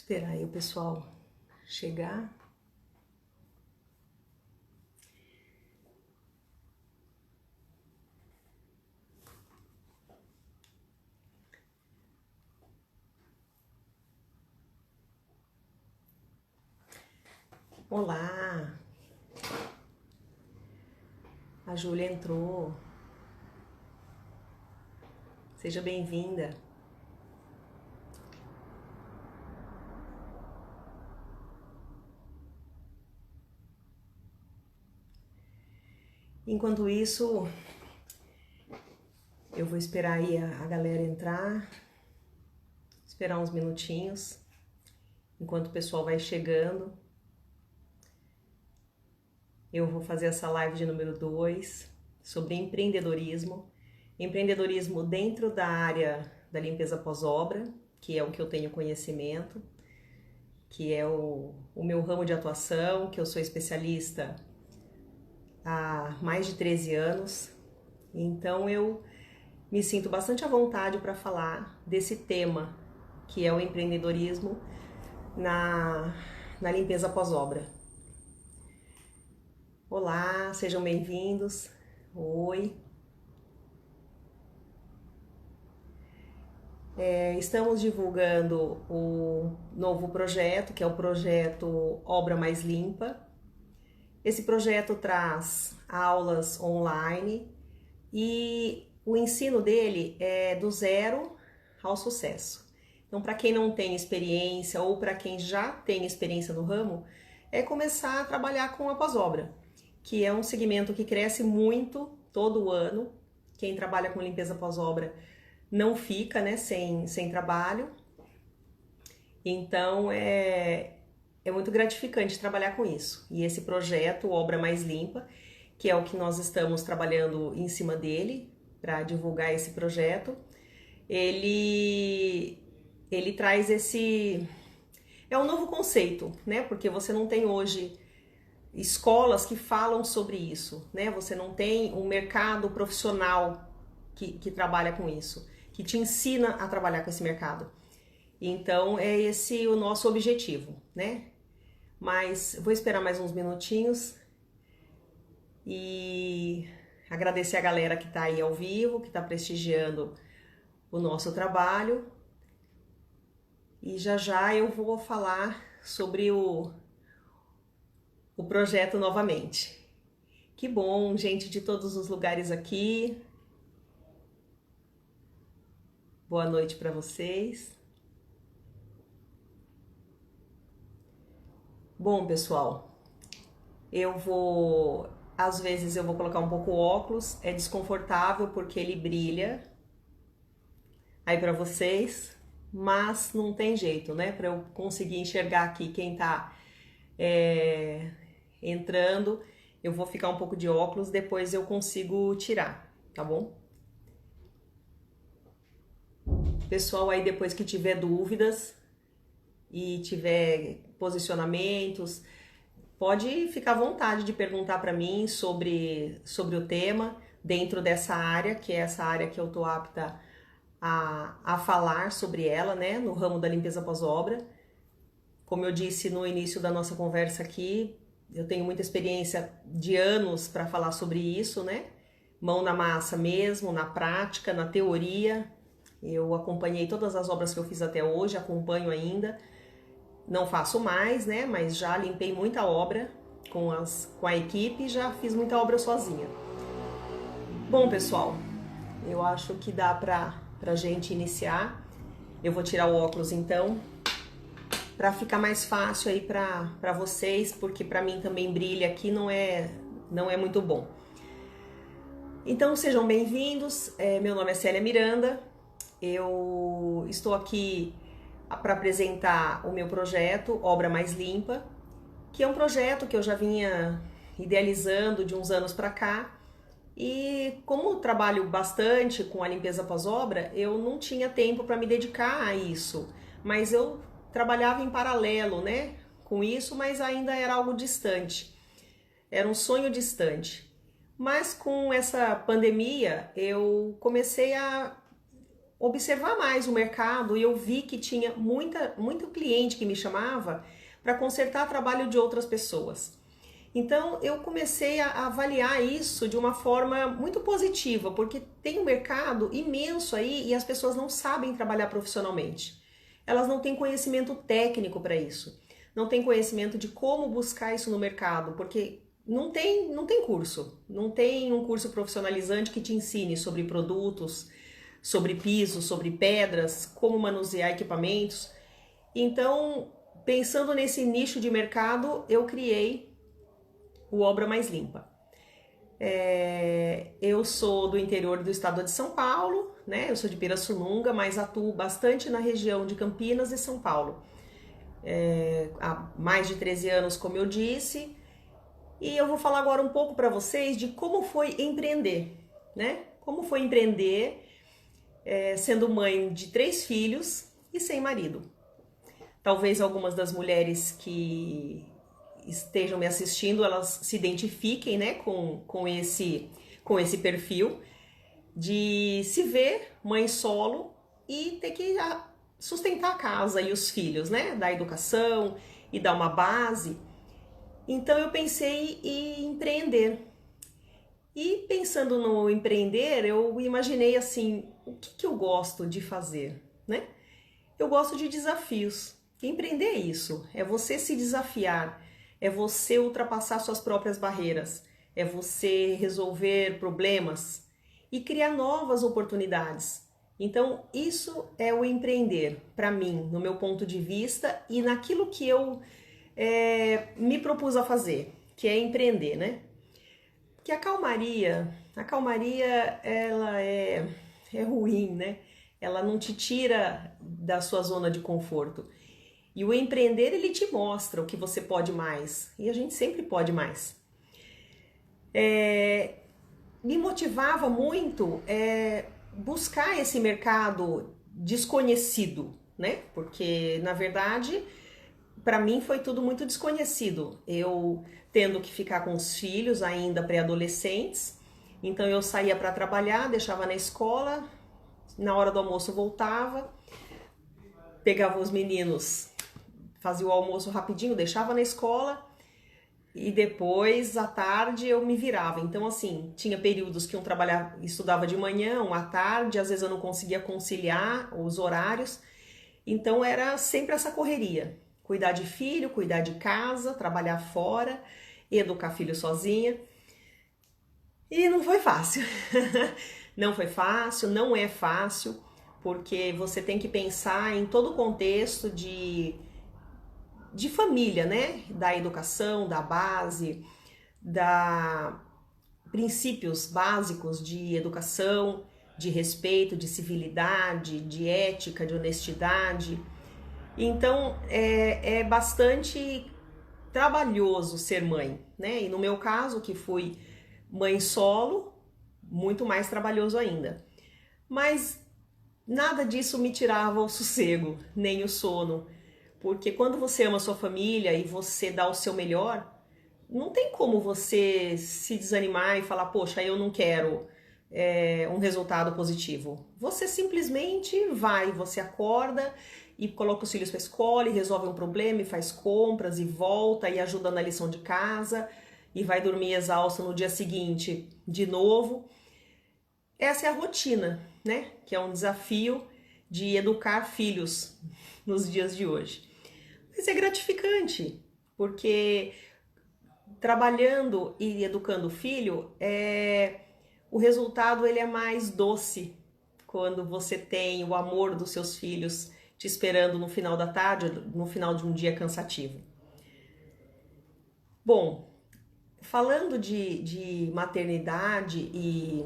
Esperar aí o pessoal chegar. Olá! A Júlia entrou. Seja bem-vinda. Enquanto isso, eu vou esperar aí a galera entrar, esperar uns minutinhos, enquanto o pessoal vai chegando. Eu vou fazer essa live de número 2 sobre empreendedorismo. Empreendedorismo dentro da área da limpeza pós-obra, que é o que eu tenho conhecimento, que é o meu ramo de atuação, que eu sou especialista há mais de 13 anos. Então eu me sinto bastante à vontade para falar desse tema, que é o empreendedorismo na limpeza pós-obra. Olá, sejam bem-vindos. Oi. Estamos divulgando o novo projeto, que é o projeto Obra Mais Limpa. Esse projeto traz aulas online e o ensino dele é do zero ao sucesso. Então, para quem não tem experiência ou para quem já tem experiência no ramo, é começar a trabalhar com a pós-obra, que é um segmento que cresce muito todo ano. Quem trabalha com limpeza pós-obra não fica, né, sem trabalho. Então, é muito gratificante trabalhar com isso. E esse projeto, Obra Mais Limpa, que é o que nós estamos trabalhando em cima dele, para divulgar esse projeto, ele traz esse... É um novo conceito, né? Porque você não tem hoje escolas que falam sobre isso, né? Você não tem um mercado profissional que trabalha com isso, que te ensina a trabalhar com esse mercado. Então, é esse o nosso objetivo, né? Mas vou esperar mais uns minutinhos e agradecer a galera que está aí ao vivo, que está prestigiando o nosso trabalho. E já já eu vou falar sobre o projeto novamente. Que bom, gente de todos os lugares aqui. Boa noite para vocês. Bom, pessoal, às vezes eu vou colocar um pouco o óculos, é desconfortável porque ele brilha aí para vocês, mas não tem jeito, né? Para eu conseguir enxergar aqui quem tá entrando, eu vou ficar um pouco de óculos, depois eu consigo tirar, tá bom? Pessoal aí, depois que tiver dúvidas e tiver posicionamentos, pode ficar à vontade de perguntar para mim sobre o tema dentro dessa área, que é essa área que eu tô apta a falar sobre ela, né, no ramo da limpeza pós-obra. Como eu disse no início da nossa conversa aqui, eu tenho muita experiência de anos para falar sobre isso, né? Mão na massa mesmo, na prática, na teoria. Eu acompanhei todas as obras que eu fiz até hoje, acompanho ainda. Não faço mais, né? Mas já limpei muita obra com a equipe, já fiz muita obra sozinha. Bom, pessoal, eu acho que dá pra gente iniciar. Eu vou tirar o óculos então, para ficar mais fácil aí para vocês, porque para mim também brilha aqui, não é muito bom. Então sejam bem-vindos, meu nome é Célia Miranda, eu estou aqui para apresentar o meu projeto Obra Mais Limpa, que é um projeto que eu já vinha idealizando de uns anos para cá, e como trabalho bastante com a limpeza pós-obra, eu não tinha tempo para me dedicar a isso, mas eu trabalhava em paralelo, né, com isso, mas ainda era algo distante, era um sonho distante. Mas com essa pandemia, eu comecei a observar mais o mercado e eu vi que tinha muito cliente que me chamava para consertar trabalho de outras pessoas. Então eu comecei a avaliar isso de uma forma muito positiva, porque tem um mercado imenso aí e as pessoas não sabem trabalhar profissionalmente. Elas não têm conhecimento técnico para isso, não têm conhecimento de como buscar isso no mercado, porque não tem curso, não tem um curso profissionalizante que te ensine sobre produtos, sobre pisos, sobre pedras, como manusear equipamentos. Então, pensando nesse nicho de mercado, eu criei o Obra Mais Limpa. Eu sou do interior do estado de São Paulo, né? Eu sou de Pirassununga, mas atuo bastante na região de Campinas e São Paulo. Há mais de 13 anos, como eu disse, e eu vou falar agora um pouco para vocês de como foi empreender, né? Como foi empreender sendo mãe de 3 filhos e sem marido. Talvez algumas das mulheres que estejam me assistindo, elas se identifiquem, né, com esse perfil de se ver mãe solo e ter que sustentar a casa e os filhos, né, dar educação e dar uma base. Então eu pensei em empreender. E pensando no empreender, eu imaginei assim, o que eu gosto de fazer, né? Eu gosto de desafios. Empreender é isso, é você se desafiar, é você ultrapassar suas próprias barreiras, é você resolver problemas e criar novas oportunidades. Então, isso é o empreender, para mim, no meu ponto de vista e naquilo que eu me propus a fazer, que é empreender, né? Que a calmaria ela é ruim, né? Ela não te tira da sua zona de conforto. E o empreender, ele te mostra o que você pode mais. E a gente sempre pode mais. Me motivava muito buscar esse mercado desconhecido, né? Porque, na verdade, para mim foi tudo muito desconhecido. Eu tendo que ficar com os filhos ainda pré-adolescentes, então eu saía para trabalhar, deixava na escola, na hora do almoço voltava, pegava os meninos, fazia o almoço rapidinho, deixava na escola e depois à tarde eu me virava. Então assim, tinha períodos que eu estudava de manhã, à tarde, às vezes eu não conseguia conciliar os horários. Então era sempre essa correria. Cuidar de filho, cuidar de casa, trabalhar fora, educar filho sozinha. E não foi fácil. Não foi fácil, não é fácil, porque você tem que pensar em todo o contexto de família, né? Da educação, da base, da princípios básicos de educação, de respeito, de civilidade, de ética, de honestidade. Então é bastante trabalhoso ser mãe, né? E no meu caso, que fui mãe solo, muito mais trabalhoso ainda. Mas nada disso me tirava o sossego, nem o sono, porque quando você ama a sua família e você dá o seu melhor, não tem como você se desanimar e falar, poxa, eu não quero um resultado positivo. Você simplesmente vai, você acorda e coloca os filhos para a escola e resolve um problema e faz compras e volta e ajuda na lição de casa e vai dormir exausto no dia seguinte de novo. Essa é a rotina, né? Que é um desafio de educar filhos nos dias de hoje. Mas é gratificante, porque trabalhando e educando o filho, o resultado ele é mais doce quando você tem o amor dos seus filhos te esperando no final da tarde, no final de um dia cansativo. Bom, falando de maternidade e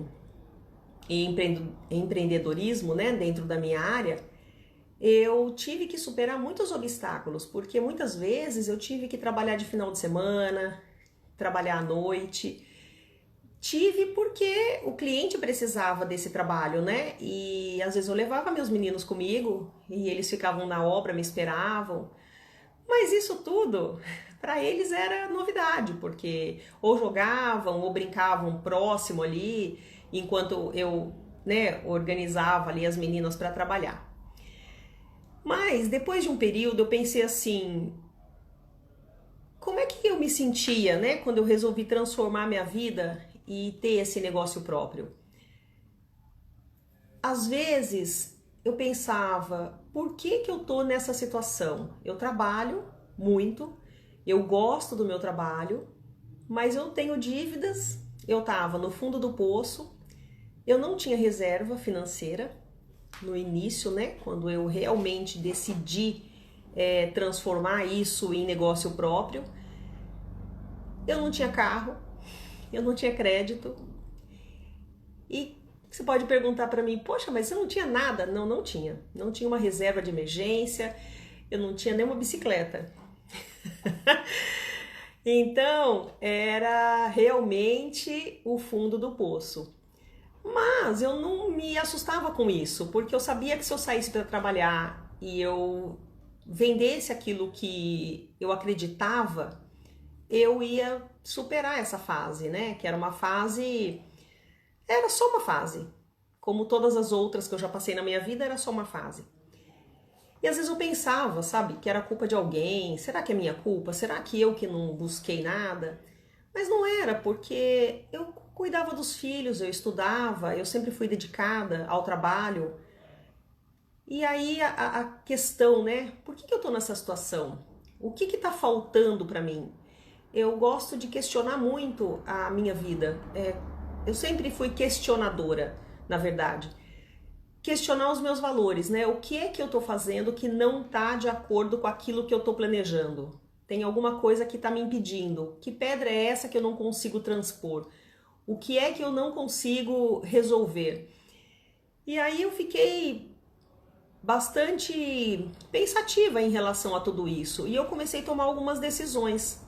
empreendedorismo, né, dentro da minha área, eu tive que superar muitos obstáculos, porque muitas vezes eu tive que trabalhar de final de semana, trabalhar à noite. Tive porque o cliente precisava desse trabalho, né? E às vezes eu levava meus meninos comigo e eles ficavam na obra, me esperavam. Mas isso tudo, para eles era novidade, porque ou jogavam ou brincavam próximo ali, enquanto eu né, organizava ali as meninas para trabalhar. Mas depois de um período eu pensei assim, como é que eu me sentia, né, quando eu resolvi transformar minha vida e ter esse negócio próprio? Às vezes eu pensava, por que que eu tô nessa situação? Eu trabalho muito, eu gosto do meu trabalho, mas eu tenho dívidas, eu tava no fundo do poço, eu não tinha reserva financeira no início, né? Quando eu realmente decidi transformar isso em negócio próprio. Eu não tinha carro, eu não tinha crédito. E você pode perguntar para mim, poxa, mas você não tinha nada? Não, não tinha. Não tinha uma reserva de emergência, eu não tinha nenhuma bicicleta. Então, era realmente o fundo do poço. Mas eu não me assustava com isso, porque eu sabia que se eu saísse para trabalhar e eu vendesse aquilo que eu acreditava, eu ia superar essa fase, né? Que era uma fase, era só uma fase. Como todas as outras que eu já passei na minha vida, era só uma fase. E às vezes eu pensava, sabe, que era culpa de alguém. Será que é minha culpa? Será que eu que não busquei nada? Mas não era, porque eu cuidava dos filhos, eu estudava, eu sempre fui dedicada ao trabalho. E aí a questão, né? Por que eu tô nessa situação? O que tá faltando para mim? Eu gosto de questionar muito a minha vida. Eu sempre fui questionadora, na verdade. Questionar os meus valores, né? O que é que eu tô fazendo que não tá de acordo com aquilo que eu tô planejando? Tem alguma coisa que tá me impedindo? Que pedra é essa que eu não consigo transpor? O que é que eu não consigo resolver? E aí eu fiquei bastante pensativa em relação a tudo isso. E eu comecei a tomar algumas decisões.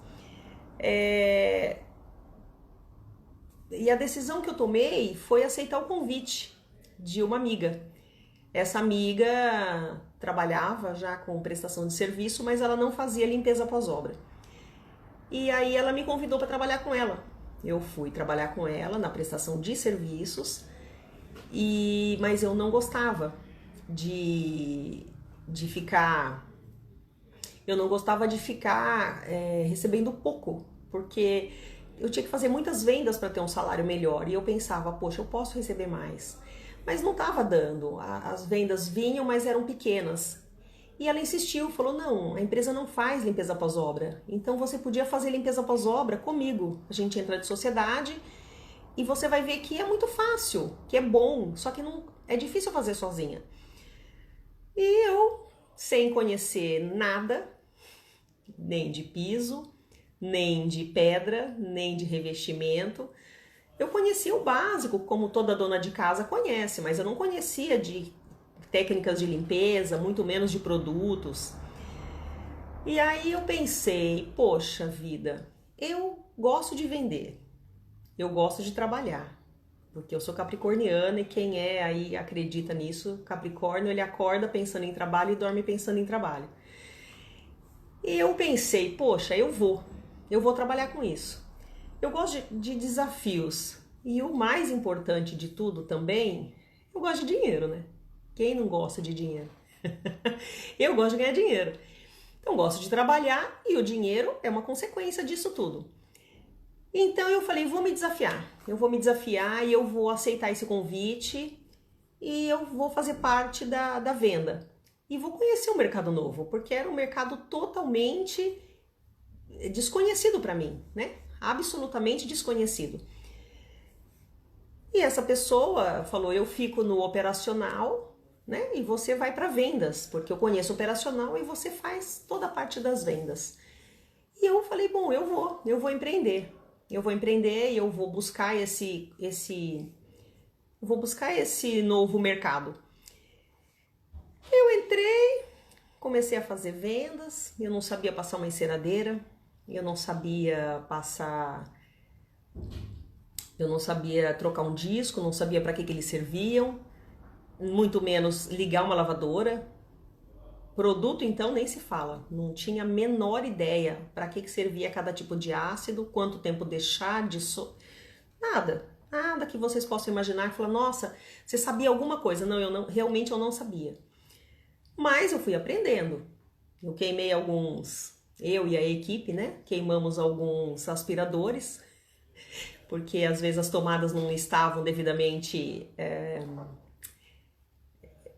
E a decisão que eu tomei foi aceitar o convite de uma amiga. Essa amiga trabalhava já com prestação de serviço, mas ela não fazia limpeza pós-obra. E aí ela me convidou para trabalhar com ela. Eu fui trabalhar com ela na prestação de serviços, mas eu não gostava de ficar. Eu não gostava de ficar recebendo pouco, porque eu tinha que fazer muitas vendas para ter um salário melhor. E eu pensava, poxa, eu posso receber mais. Mas não estava dando. As vendas vinham, mas eram pequenas. E ela insistiu, falou, não, a empresa não faz limpeza pós-obra. Então você podia fazer limpeza pós-obra comigo. A gente entra de sociedade e você vai ver que é muito fácil, que é bom, só que não é difícil fazer sozinha. E eu, sem conhecer nada, nem de piso, nem de pedra, nem de revestimento, eu conhecia o básico, como toda dona de casa conhece, mas eu não conhecia de técnicas de limpeza, muito menos de produtos. E aí eu pensei, poxa vida, eu gosto de vender, eu gosto de trabalhar, porque eu sou capricorniana e quem é aí acredita nisso, Capricórnio, ele acorda pensando em trabalho e dorme pensando em trabalho. E eu pensei, poxa, eu vou trabalhar com isso. Eu gosto de desafios e o mais importante de tudo também, eu gosto de dinheiro, né? Quem não gosta de dinheiro? Eu gosto de ganhar dinheiro. Então, gosto de trabalhar e o dinheiro é uma consequência disso tudo. Então, eu falei, vou me desafiar. Eu vou me desafiar e eu vou aceitar esse convite e eu vou fazer parte da venda. E vou conhecer um mercado novo, porque era um mercado totalmente desconhecido para mim, né? Absolutamente desconhecido. E essa pessoa falou, eu fico no operacional, né? E você vai para vendas, porque eu conheço operacional e você faz toda a parte das vendas. E eu falei, bom, eu vou empreender. Eu vou empreender e eu vou buscar esse novo mercado. Eu entrei, comecei a fazer vendas, eu não sabia passar uma enceradeira, eu não sabia trocar um disco, não sabia para que eles serviam, muito menos ligar uma lavadora. Produto, então, nem se fala. Não tinha a menor ideia para que servia cada tipo de ácido, quanto tempo deixar, nada. nada que vocês possam imaginar que fala, nossa, você sabia alguma coisa? Não, realmente eu não sabia. Mas eu fui aprendendo. Eu queimei alguns, eu e a equipe, né? Queimamos alguns aspiradores, porque às vezes as tomadas não estavam devidamente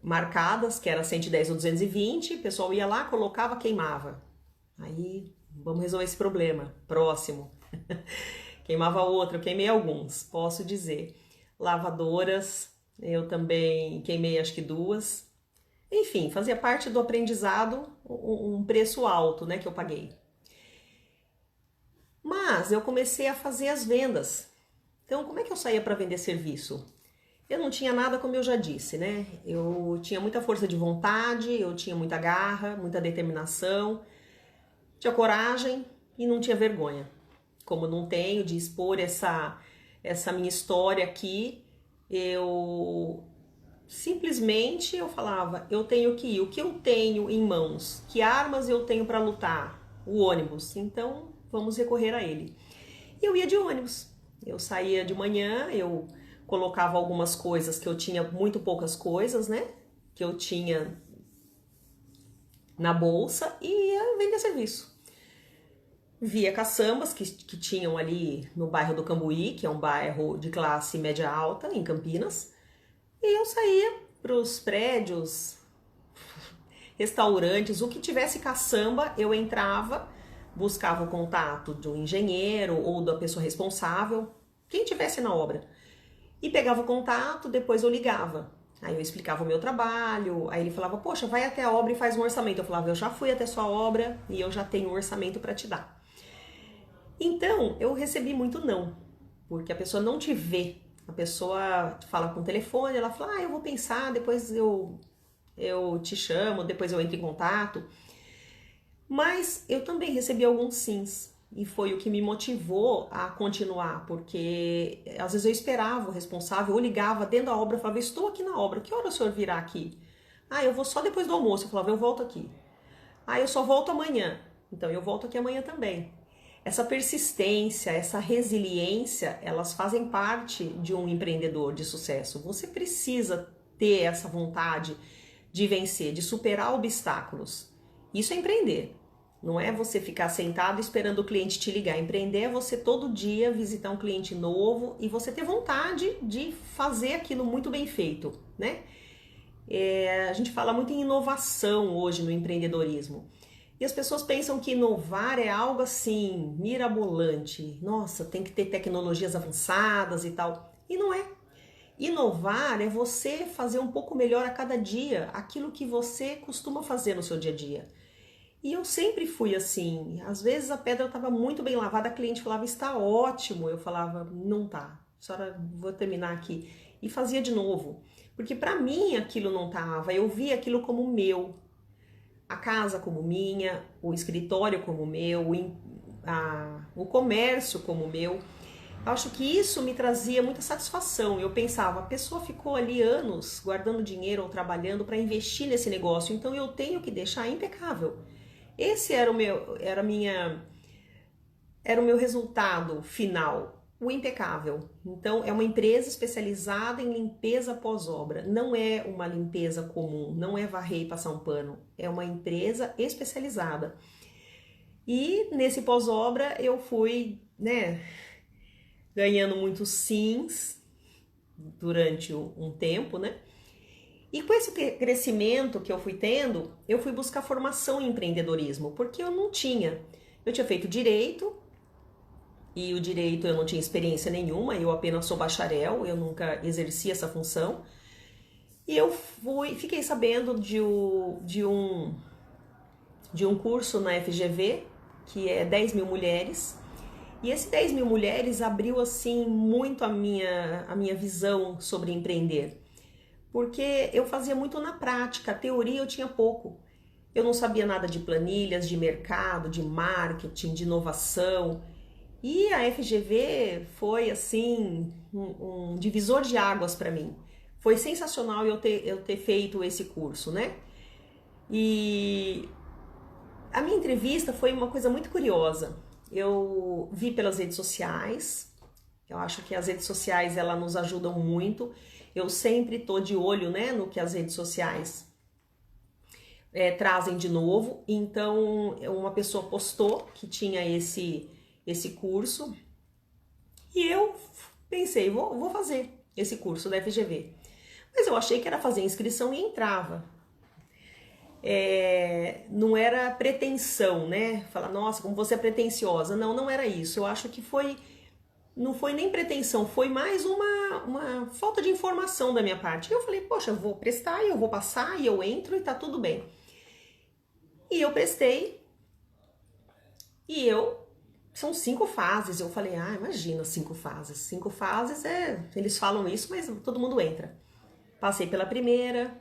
marcadas, que era 110 ou 220, o pessoal ia lá, colocava, queimava. Aí, vamos resolver esse problema. Próximo. Queimava outra, eu queimei alguns, posso dizer. Lavadoras, eu também queimei acho que 2. Enfim, fazia parte do aprendizado, um preço alto, né, que eu paguei. Mas eu comecei a fazer as vendas. Então, como é que eu saía para vender serviço? Eu não tinha nada, como eu já disse, né? Eu tinha muita força de vontade, eu tinha muita garra, muita determinação, tinha coragem e não tinha vergonha. Como não tenho de expor essa minha história aqui, eu simplesmente eu falava, eu tenho que ir, o que eu tenho em mãos, que armas eu tenho para lutar? O ônibus, então vamos recorrer a ele. E eu ia de ônibus, eu saía de manhã, eu colocava algumas coisas que eu tinha, muito poucas coisas, né, que eu tinha na bolsa e ia vender serviço. Via caçambas que tinham ali no bairro do Cambuí, que é um bairro de classe média alta, em Campinas, e eu saía para os prédios, restaurantes, o que tivesse caçamba, eu entrava, buscava o contato de um engenheiro ou da pessoa responsável, quem tivesse na obra, e pegava o contato, depois eu ligava. Aí eu explicava o meu trabalho, aí ele falava, poxa, vai até a obra e faz um orçamento. Eu falava, eu já fui até sua obra e eu já tenho um orçamento para te dar. Então, eu recebi muito não, porque a pessoa não te vê. A pessoa fala com o telefone, ela fala, eu vou pensar, depois eu te chamo, depois eu entro em contato. Mas eu também recebi alguns sims, e foi o que me motivou a continuar, porque às vezes eu esperava o responsável, ou ligava dentro da obra, eu falava, estou aqui na obra, que hora o senhor virá aqui? Eu vou só depois do almoço. Eu falava, eu volto aqui. Eu só volto amanhã. Então eu volto aqui amanhã também. Essa persistência, essa resiliência, elas fazem parte de um empreendedor de sucesso. Você precisa ter essa vontade de vencer, de superar obstáculos. Isso é empreender. Não é você ficar sentado esperando o cliente te ligar. Empreender é você todo dia visitar um cliente novo e você ter vontade de fazer aquilo muito bem feito, né? A gente fala muito em inovação hoje no empreendedorismo. E as pessoas pensam que inovar é algo assim, mirabolante. Nossa, tem que ter tecnologias avançadas e tal. E não é. Inovar é você fazer um pouco melhor a cada dia aquilo que você costuma fazer no seu dia a dia. E eu sempre fui assim. Às vezes a pedra estava muito bem lavada, a cliente falava, está ótimo. Eu falava, não tá. Senhora, vou terminar aqui. E fazia de novo. Porque para mim aquilo não estava. Eu via aquilo como meu. A casa como minha, o escritório como meu, o comércio como meu. Acho que isso me trazia muita satisfação. Eu pensava, a pessoa ficou ali anos guardando dinheiro ou trabalhando para investir nesse negócio, então eu tenho que deixar impecável. Esse era o meu resultado final, o impecável. Então é uma empresa especializada em limpeza pós-obra. Não é uma limpeza comum, não é varrer e passar um pano. É uma empresa especializada. E nesse pós-obra eu fui, ganhando muitos sims durante um tempo, E com esse crescimento que eu fui tendo, eu fui buscar formação em empreendedorismo, porque eu não tinha. Eu tinha feito direito, e o direito eu não tinha experiência nenhuma, eu apenas sou bacharel, eu nunca exerci essa função. E eu fiquei sabendo de um curso na FGV, que é 10 mil mulheres, e esse 10 mil mulheres abriu assim muito a minha visão sobre empreender. Porque eu fazia muito na prática, a teoria eu tinha pouco. Eu não sabia nada de planilhas, de mercado, de marketing, de inovação. E a FGV foi assim um divisor de águas para mim. Foi sensacional eu ter feito esse curso, E a minha entrevista foi uma coisa muito curiosa. Eu vi pelas redes sociais, Eu acho que as redes sociais, elas nos ajudam muito. Eu sempre tô de olho, né, no que as redes sociais trazem de novo. Então, uma pessoa postou que tinha esse curso e eu pensei, vou fazer esse curso da FGV. Mas eu achei que era fazer inscrição e entrava. Não era pretensão, né? Falar, nossa, como você é pretensiosa. Não, não era isso. Eu acho que não foi nem pretensão, foi mais uma falta de informação da minha parte. Eu falei, poxa, eu vou prestar, eu vou passar, e eu entro e tá tudo bem. E eu prestei, são 5 fases. Eu falei, imagina 5 fases. 5 fases eles falam isso, mas todo mundo entra. Passei pela primeira,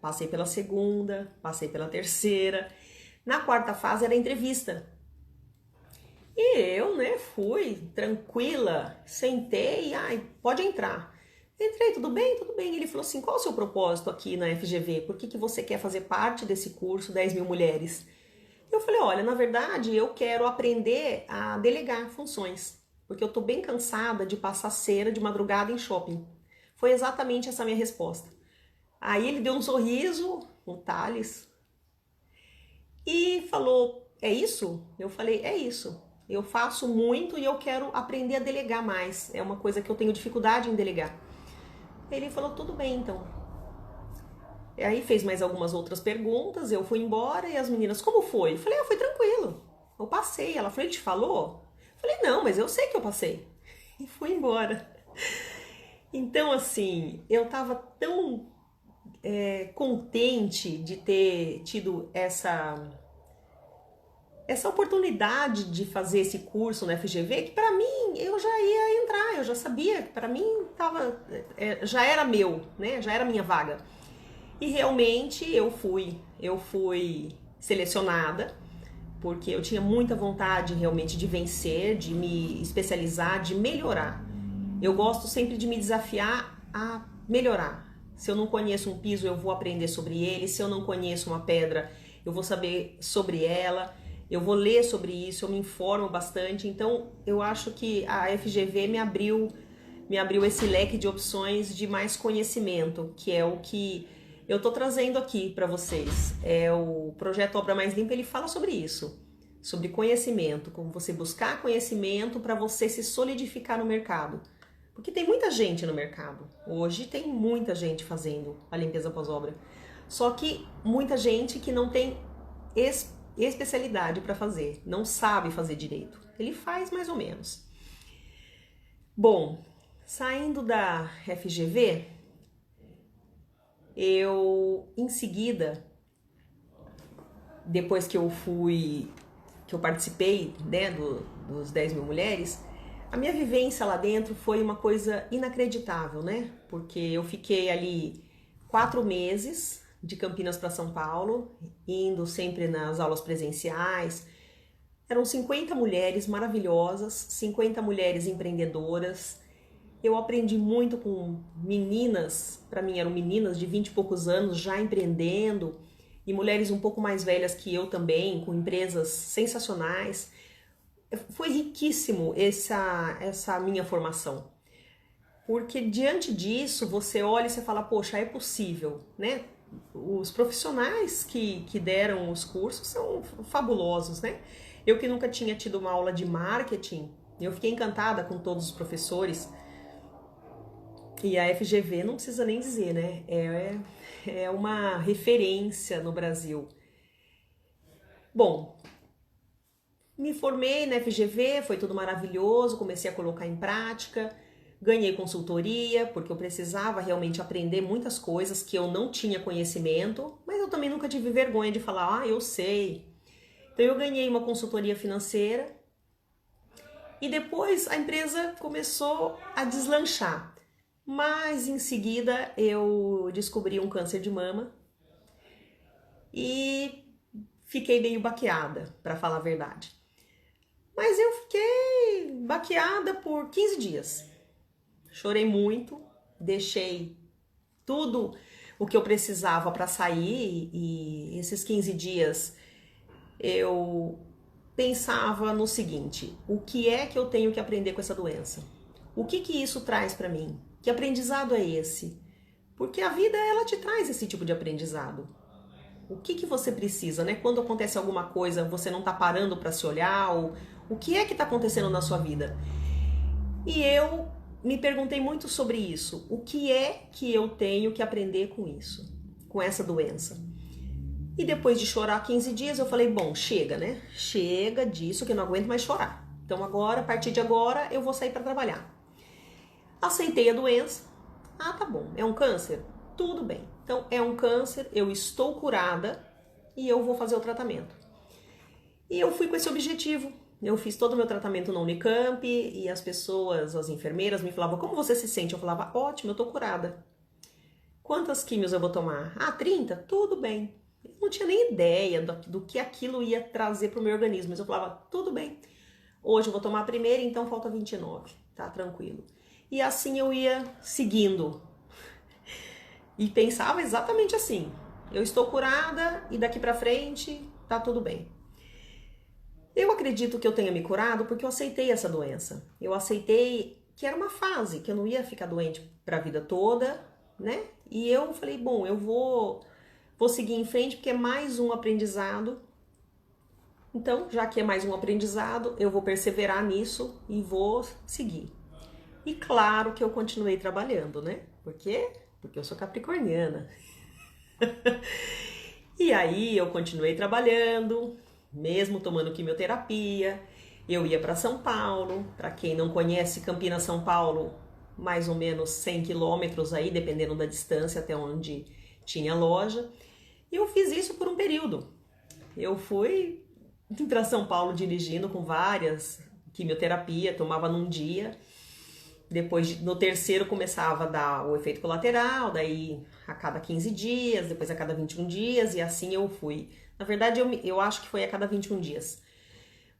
passei pela segunda, passei pela terceira. Na quarta fase era a entrevista. E eu, né, fui tranquila, sentei, pode entrar. Entrei, tudo bem, tudo bem. Ele falou assim, qual é o seu propósito aqui na FGV? Por que você quer fazer parte desse curso 10 mil mulheres? Eu falei, olha, na verdade eu quero aprender a delegar funções, porque eu tô bem cansada de passar cera de madrugada em shopping. Foi exatamente essa minha resposta. Aí ele deu um sorriso, o Thales, e falou, é isso? Eu falei, é isso. Eu faço muito e eu quero aprender a delegar mais. É uma coisa que eu tenho dificuldade em delegar. Ele falou, tudo bem então. E aí fez mais algumas outras perguntas, eu fui embora e as meninas, como foi? Eu falei, foi tranquilo, eu passei. Ela falou, ele te falou? Eu falei, não, mas eu sei que eu passei. E fui embora. Então, assim, eu tava tão contente de ter tido essa oportunidade de fazer esse curso na FGV, que para mim eu já ia entrar, eu já sabia, para mim já era meu, né? Já era minha vaga. E realmente eu fui selecionada, porque eu tinha muita vontade realmente de vencer, de me especializar, de melhorar. Eu gosto sempre de me desafiar a melhorar. Se eu não conheço um piso, eu vou aprender sobre ele. Se eu não conheço uma pedra, eu vou saber sobre ela. Eu vou ler sobre isso, eu me informo bastante. Então, eu acho que a FGV me abriu esse leque de opções de mais conhecimento, que é o que eu tô trazendo aqui para vocês. O projeto Obra Mais Limpa, ele fala sobre isso, sobre conhecimento, como você buscar conhecimento para você se solidificar no mercado. Porque tem muita gente no mercado. Hoje tem muita gente fazendo a limpeza pós-obra. Só que muita gente que não tem especialidade para fazer, não sabe fazer direito. Ele faz mais ou menos. Bom, saindo da FGV, eu, em seguida, depois que eu participei, né, dos 10 mil mulheres, a minha vivência lá dentro foi uma coisa inacreditável, né? Porque eu fiquei ali 4 meses de Campinas para São Paulo, indo sempre nas aulas presenciais. Eram 50 mulheres maravilhosas, 50 mulheres empreendedoras. Eu aprendi muito com meninas, para mim eram meninas de 20 e poucos anos já empreendendo, e mulheres um pouco mais velhas que eu também, com empresas sensacionais. Foi riquíssimo essa minha formação, porque diante disso você olha e você fala, poxa, é possível, né? Os profissionais que deram os cursos são fabulosos, né? Eu que nunca tinha tido uma aula de marketing, eu fiquei encantada com todos os professores. E a FGV não precisa nem dizer, né? É uma referência no Brasil. Bom, me formei na FGV, foi tudo maravilhoso, comecei a colocar em prática, ganhei consultoria, porque eu precisava realmente aprender muitas coisas que eu não tinha conhecimento, mas eu também nunca tive vergonha de falar, eu sei. Então eu ganhei uma consultoria financeira e depois a empresa começou a deslanchar. Mas em seguida eu descobri um câncer de mama e fiquei meio baqueada, para falar a verdade. Mas eu fiquei baqueada por 15 dias. Chorei muito, deixei tudo o que eu precisava para sair e esses 15 dias eu pensava no seguinte, o que é que eu tenho que aprender com essa doença? O que que isso traz para mim? Que aprendizado é esse? Porque a vida, ela te traz esse tipo de aprendizado. O que que você precisa, né? Quando acontece alguma coisa, você não tá parando para se olhar, ou o que é que tá acontecendo na sua vida? E eu me perguntei muito sobre isso. O que é que eu tenho que aprender com isso? Com essa doença? E depois de chorar 15 dias, eu falei, bom, chega, né? Chega disso que eu não aguento mais chorar. Então agora, a partir de agora, eu vou sair para trabalhar. Aceitei a doença. Ah, tá bom. É um câncer? Tudo bem. Então é um câncer, eu estou curada e eu vou fazer o tratamento. E eu fui com esse objetivo. Eu fiz todo o meu tratamento na Unicamp e as pessoas, as enfermeiras me falavam, como você se sente? Eu falava, ótimo, eu tô curada. Quantas químios eu vou tomar? Ah, 30? Tudo bem. Eu não tinha nem ideia do que aquilo ia trazer pro meu organismo, mas eu falava, tudo bem. Hoje eu vou tomar a primeira, então falta 29, tá tranquilo. E assim eu ia seguindo. E pensava exatamente assim, eu estou curada e daqui pra frente tá tudo bem. Eu acredito que eu tenha me curado porque eu aceitei essa doença. Eu aceitei que era uma fase, que eu não ia ficar doente pra vida toda, né? E eu falei, bom, eu vou seguir em frente porque é mais um aprendizado. Então, já que é mais um aprendizado, eu vou perseverar nisso e vou seguir. E claro que eu continuei trabalhando, né? Por quê? Porque eu sou capricorniana. E aí eu continuei trabalhando, mesmo tomando quimioterapia. Eu ia para São Paulo. Para quem não conhece Campinas, São Paulo, mais ou menos 100 quilômetros aí, dependendo da distância até onde tinha loja. E eu fiz isso por um período. Eu fui para São Paulo dirigindo com várias quimioterapia, tomava num dia. Depois, no terceiro, começava a dar o efeito colateral, daí a cada 15 dias, depois a cada 21 dias, e assim eu fui. Na verdade, eu acho que foi a cada 21 dias.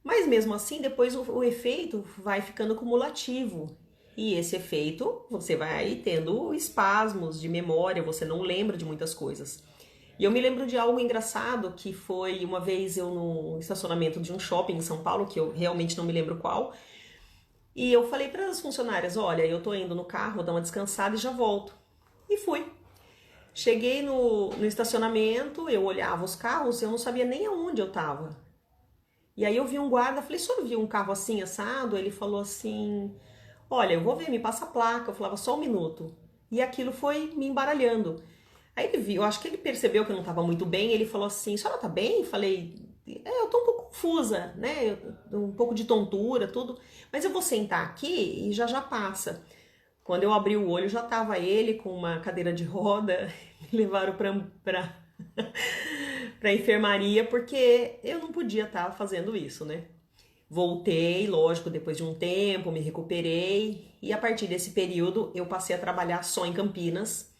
Mas mesmo assim, depois o efeito vai ficando cumulativo. E esse efeito, você vai tendo espasmos de memória, você não lembra de muitas coisas. E eu me lembro de algo engraçado, que foi uma vez eu no estacionamento de um shopping em São Paulo, que eu realmente não me lembro qual, e eu falei para as funcionárias, olha, eu tô indo no carro, vou dar uma descansada e já volto. E fui. Cheguei no estacionamento, eu olhava os carros, eu não sabia nem aonde eu tava. E aí eu vi um guarda, falei, o senhor viu um carro assim, assado? Ele falou assim, olha, eu vou ver, me passa a placa. Eu falava, só um minuto. E aquilo foi me embaralhando. Aí ele viu, eu acho que ele percebeu que eu não estava muito bem, ele falou assim, a senhora tá bem? Falei, eu tô um pouco confusa, né? Um pouco de tontura, tudo. Mas eu vou sentar aqui e já já passa. Quando eu abri o olho, já tava ele com uma cadeira de roda, me levaram pra enfermaria, porque eu não podia estar fazendo isso, né? Voltei, lógico, depois de um tempo, me recuperei, e a partir desse período eu passei a trabalhar só em Campinas,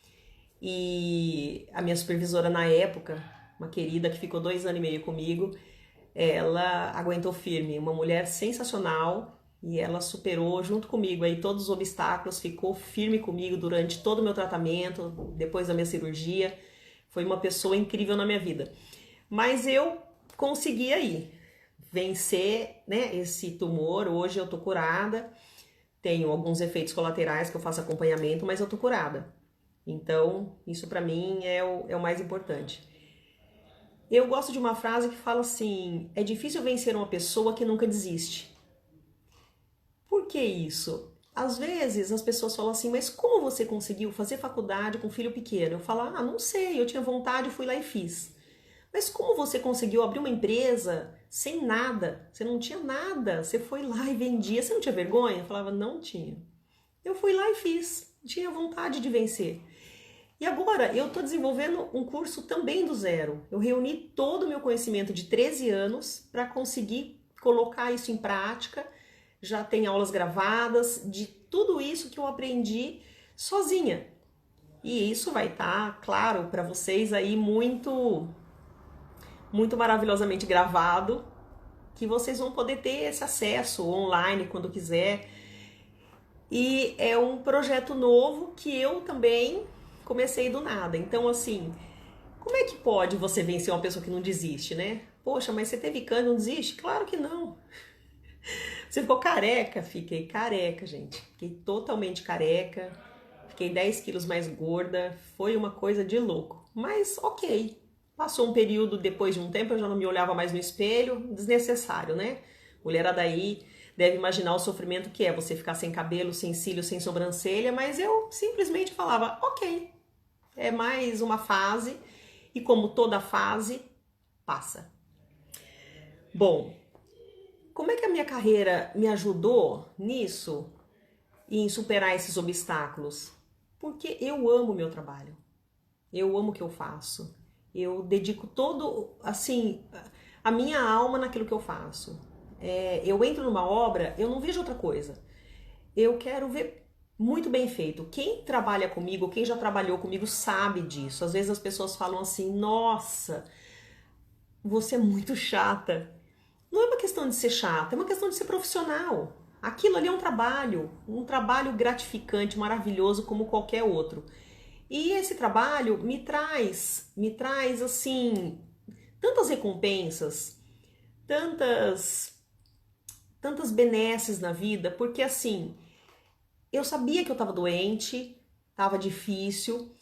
e a minha supervisora na época, uma querida que ficou 2 anos e meio comigo, ela aguentou firme, uma mulher sensacional, e ela superou junto comigo aí todos os obstáculos, ficou firme comigo durante todo o meu tratamento, depois da minha cirurgia. Foi uma pessoa incrível na minha vida. Mas eu consegui aí vencer, né, esse tumor. Hoje eu tô curada, tenho alguns efeitos colaterais que eu faço acompanhamento, mas eu tô curada. Então, isso pra mim é o mais importante. Eu gosto de uma frase que fala assim, é difícil vencer uma pessoa que nunca desiste. Por que isso? Às vezes as pessoas falam assim, mas como você conseguiu fazer faculdade com filho pequeno? Eu falo, não sei, eu tinha vontade, fui lá e fiz. Mas como você conseguiu abrir uma empresa sem nada? Você não tinha nada, você foi lá e vendia, você não tinha vergonha? Eu falava, não tinha. Eu fui lá e fiz, tinha vontade de vencer. E agora eu estou desenvolvendo um curso também do zero. Eu reuni todo o meu conhecimento de 13 anos para conseguir colocar isso em prática. Já tem aulas gravadas de tudo isso que eu aprendi sozinha. E isso vai estar, claro, para vocês aí muito maravilhosamente gravado, que vocês vão poder ter esse acesso online quando quiser. E é um projeto novo que eu também comecei do nada. Então, assim, como é que pode você vencer uma pessoa que não desiste, né? Poxa, mas você teve câncer, não desiste? Claro que não. Você ficou careca? Fiquei careca, gente. Fiquei totalmente careca. Fiquei 10 quilos mais gorda. Foi uma coisa de louco. Mas ok. Passou um período, depois de um tempo, eu já não me olhava mais no espelho. Desnecessário, né? Mulherada aí deve imaginar o sofrimento que é você ficar sem cabelo, sem cílios, sem sobrancelha. Mas eu simplesmente falava, ok. É mais uma fase. E como toda fase, passa. Bom, como é que a minha carreira me ajudou nisso e em superar esses obstáculos? Porque eu amo o meu trabalho, eu amo o que eu faço, eu dedico todo, assim, a minha alma naquilo que eu faço. Eu entro numa obra, eu não vejo outra coisa, eu quero ver muito bem feito. Quem trabalha comigo, quem já trabalhou comigo sabe disso. Às vezes as pessoas falam assim, nossa, você é muito chata. Não é uma questão de ser chata, é uma questão de ser profissional. Aquilo ali é um trabalho gratificante, maravilhoso como qualquer outro. E esse trabalho me traz assim, tantas recompensas, tantas, tantas benesses na vida, porque assim, eu sabia que eu estava doente, estava difícil,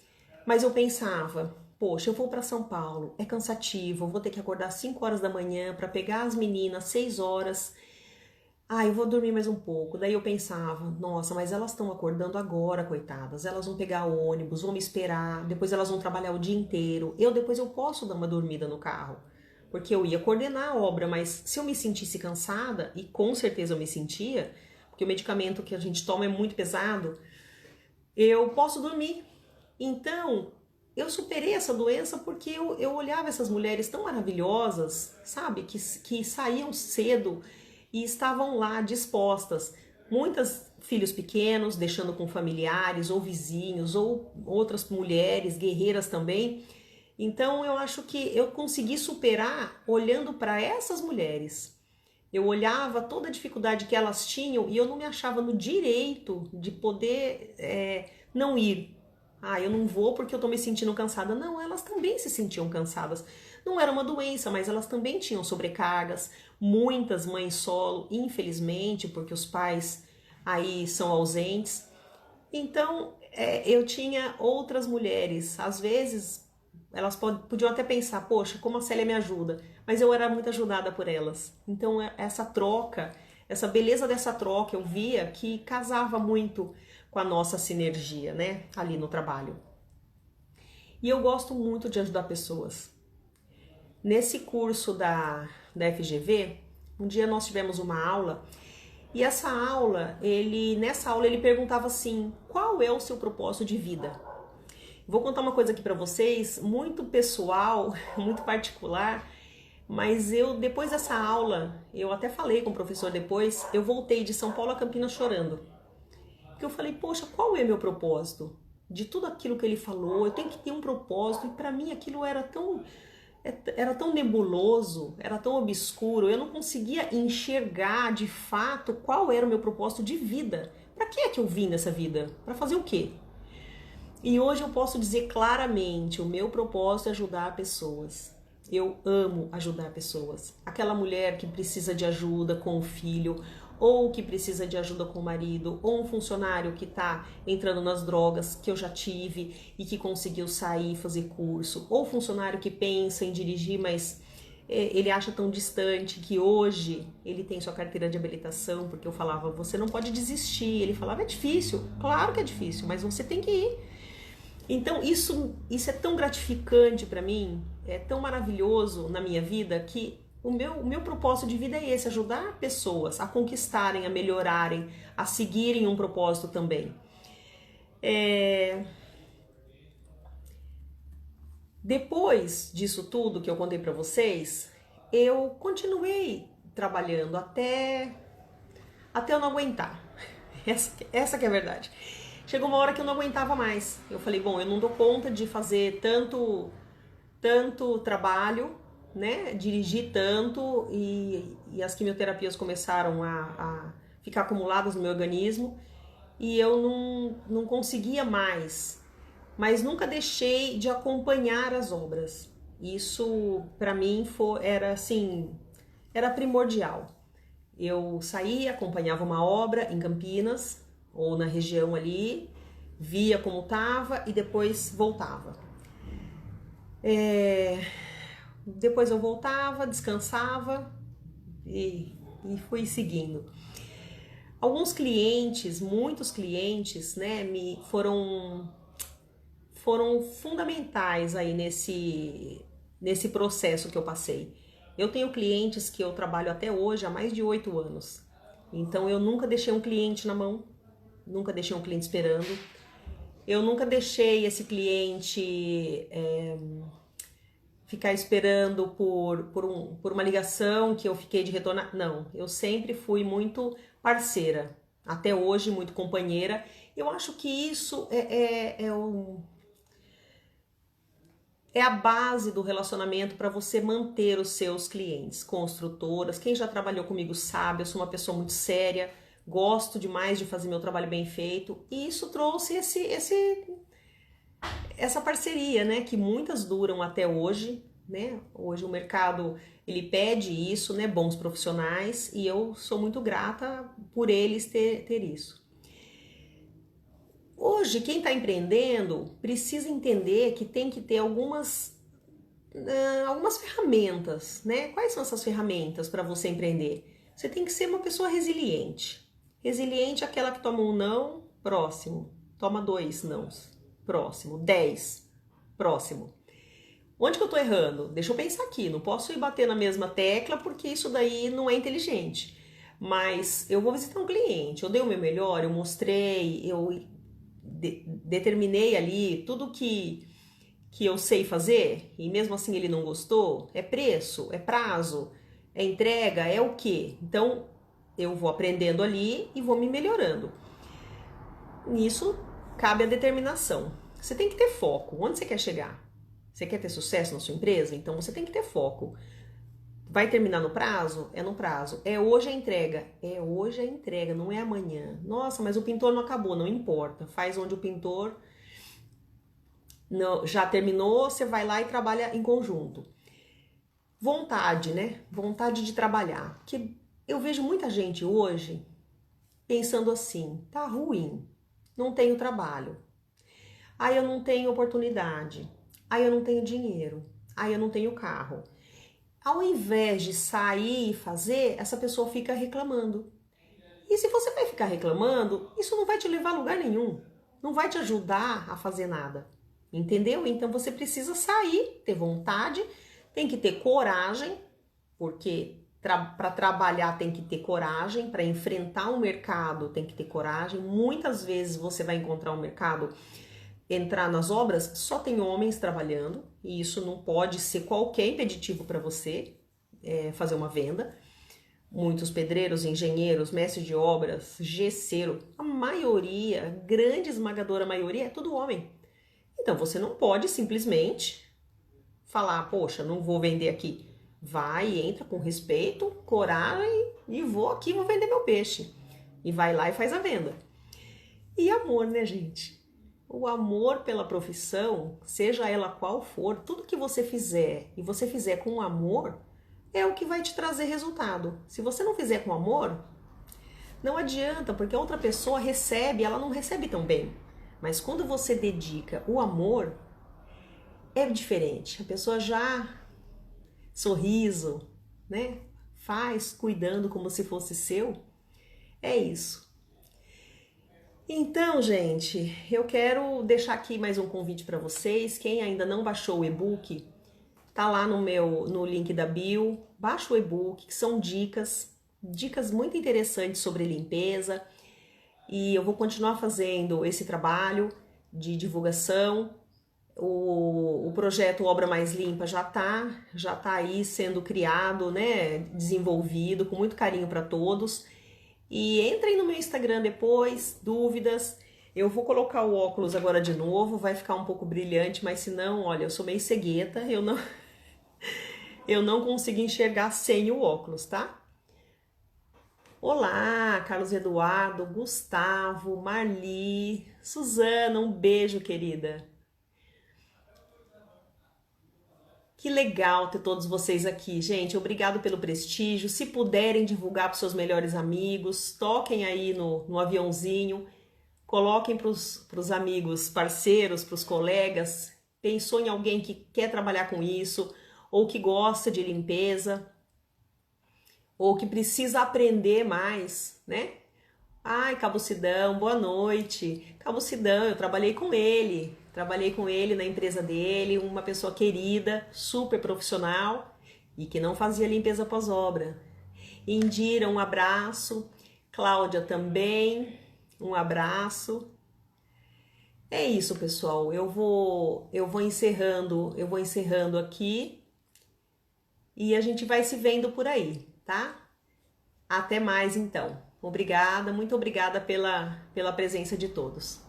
mas eu pensava, poxa, eu vou para São Paulo, é cansativo, eu vou ter que acordar 5 horas da manhã para pegar as meninas 6 horas. Ah, eu vou dormir mais um pouco. Daí eu pensava, nossa, mas elas estão acordando agora, coitadas. Elas vão pegar o ônibus, vão me esperar, depois elas vão trabalhar o dia inteiro. Depois eu posso dar uma dormida no carro, porque eu ia coordenar a obra, mas se eu me sentisse cansada, e com certeza eu me sentia, porque o medicamento que a gente toma é muito pesado, eu posso dormir. Então, eu superei essa doença porque eu olhava essas mulheres tão maravilhosas, sabe? Que saíam cedo e estavam lá dispostas. Muitas filhos pequenos, deixando com familiares ou vizinhos, ou outras mulheres, guerreiras também. Então, eu acho que eu consegui superar olhando para essas mulheres. Eu olhava toda a dificuldade que elas tinham e eu não me achava no direito de poder não ir. Ah, eu não vou porque eu tô me sentindo cansada. Não, elas também se sentiam cansadas. Não era uma doença, mas elas também tinham sobrecargas. Muitas mães solo, infelizmente, porque os pais aí são ausentes. Então, eu tinha outras mulheres. Às vezes, elas podiam até pensar, poxa, como a Célia me ajuda? Mas eu era muito ajudada por elas. Então, essa troca, essa beleza dessa troca, eu via que casava muito com a nossa sinergia, né? Ali no trabalho. E eu gosto muito de ajudar pessoas. Nesse curso da FGV, um dia nós tivemos uma aula e nessa aula ele perguntava assim, qual é o seu propósito de vida? Vou contar uma coisa aqui para vocês, muito pessoal, muito particular, mas depois dessa aula, eu até falei com o professor depois, eu voltei de São Paulo a Campinas chorando. Porque eu falei, poxa, qual é meu propósito? De tudo aquilo que ele falou, eu tenho que ter um propósito, e para mim aquilo era tão nebuloso, era tão obscuro, eu não conseguia enxergar de fato qual era o meu propósito de vida. Para que é que eu vim nessa vida? Para fazer o quê? E hoje eu posso dizer claramente, o meu propósito é ajudar pessoas. Eu amo ajudar pessoas. Aquela mulher que precisa de ajuda com o filho, ou que precisa de ajuda com o marido, ou um funcionário que está entrando nas drogas, que eu já tive e que conseguiu sair e fazer curso, ou funcionário que pensa em dirigir, mas ele acha tão distante que hoje ele tem sua carteira de habilitação, porque eu falava, você não pode desistir. Ele falava, é difícil. Claro que é difícil, mas você tem que ir. Então isso é tão gratificante para mim, é tão maravilhoso na minha vida que o meu propósito de vida é esse, ajudar pessoas a conquistarem, a melhorarem, a seguirem um propósito também. Depois disso tudo que eu contei para vocês, eu continuei trabalhando até eu não aguentar. Essa que é a verdade. Chegou uma hora que eu não aguentava mais. Eu falei, bom, eu não dou conta de fazer tanto trabalho, né? Dirigir tanto e as quimioterapias começaram a ficar acumuladas no meu organismo e eu não conseguia mais. Mas nunca deixei de acompanhar as obras. Isso para mim era assim, era primordial. Eu saía, acompanhava uma obra em Campinas ou na região ali, via como estava e depois voltava. Depois eu voltava, descansava e fui seguindo. Alguns clientes, muitos clientes, né, foram fundamentais aí nesse processo que eu passei. Eu tenho clientes que eu trabalho até hoje há mais de 8 anos. Então eu nunca deixei um cliente na mão, nunca deixei um cliente esperando. Eu nunca deixei esse cliente ficar esperando por uma ligação que eu fiquei de retornar. Não, eu sempre fui muito parceira, até hoje muito companheira. Eu acho que isso é a base do relacionamento para você manter os seus clientes. Construtoras, quem já trabalhou comigo sabe, eu sou uma pessoa muito séria, gosto demais de fazer meu trabalho bem feito, e isso trouxe essa parceria, né, que muitas duram até hoje, né? Hoje o mercado ele pede isso, né, bons profissionais, e eu sou muito grata por eles ter isso. Hoje, quem está empreendendo precisa entender que tem que ter algumas ferramentas, né? Quais são essas ferramentas para você empreender? Você tem que ser uma pessoa resiliente. Resiliente é aquela que toma um não, próximo. Toma 2 nãos, próximo. 10, próximo. Onde que eu tô errando? Deixa eu pensar aqui, não posso ir bater na mesma tecla porque isso daí não é inteligente. Mas eu vou visitar um cliente, eu dei o meu melhor, eu mostrei, eu determinei ali tudo que eu sei fazer e mesmo assim ele não gostou, é preço, é prazo, é entrega, é o quê? Então eu vou aprendendo ali e vou me melhorando. Nisso cabe a determinação. Você tem que ter foco. Onde você quer chegar? Você quer ter sucesso na sua empresa? Então você tem que ter foco. Vai terminar no prazo? É no prazo. É hoje a entrega? É hoje a entrega, não é amanhã. Nossa, mas o pintor não acabou, não importa. Faz onde o pintor não, já terminou, você vai lá e trabalha em conjunto. Vontade, né? Vontade de trabalhar. Porque eu vejo muita gente hoje pensando assim, tá ruim, não tenho trabalho, aí eu não tenho oportunidade, aí eu não tenho dinheiro, aí eu não tenho carro. Ao invés de sair e fazer, essa pessoa fica reclamando. E se você vai ficar reclamando, isso não vai te levar a lugar nenhum, não vai te ajudar a fazer nada. Entendeu? Então você precisa sair, ter vontade, tem que ter coragem, porque para trabalhar tem que ter coragem, para enfrentar um mercado tem que ter coragem. Muitas vezes você vai encontrar um mercado, entrar nas obras, só tem homens trabalhando, e isso não pode ser qualquer impeditivo para você fazer uma venda. Muitos pedreiros, engenheiros, mestres de obras, gesseiro, a maioria, grande esmagadora maioria, é tudo homem. Então você não pode simplesmente falar, poxa, não vou vender aqui. Vai, entra com respeito, coragem e vou aqui, vou vender meu peixe. E vai lá e faz a venda. E amor, né, gente? O amor pela profissão, seja ela qual for, tudo que você fizer e você fizer com amor, é o que vai te trazer resultado. Se você não fizer com amor, não adianta, porque a outra pessoa recebe, ela não recebe tão bem. Mas quando você dedica o amor, é diferente. A pessoa já sorriso, né? Faz cuidando como se fosse seu. É isso. Então, gente, eu quero deixar aqui mais um convite para vocês. Quem ainda não baixou o e-book, tá lá no link da bio. Baixa o e-book, que são dicas muito interessantes sobre limpeza. E eu vou continuar fazendo esse trabalho de divulgação. O projeto Obra Mais Limpa já tá aí sendo criado, né, desenvolvido com muito carinho para todos. E entrem no meu Instagram depois, dúvidas. Eu vou colocar o óculos agora de novo, vai ficar um pouco brilhante, mas se não, olha, eu sou meio cegueta, eu não consigo enxergar sem o óculos, tá? Olá, Carlos Eduardo, Gustavo, Marli, Suzana, um beijo, querida. Que legal ter todos vocês aqui, gente. Obrigado pelo prestígio. Se puderem divulgar para os seus melhores amigos, toquem aí no aviãozinho, coloquem para os amigos, parceiros, para os colegas. Pensou em alguém que quer trabalhar com isso, ou que gosta de limpeza, ou que precisa aprender mais, né? Ai, Cabo Sidão, boa noite. Cabo Sidão, eu trabalhei com ele na empresa dele, uma pessoa querida, super profissional e que não fazia limpeza pós-obra. Indira, um abraço. Cláudia também, um abraço. É isso, pessoal. Eu vou encerrando aqui e a gente vai se vendo por aí, tá? Até mais então. Obrigada, muito obrigada pela presença de todos.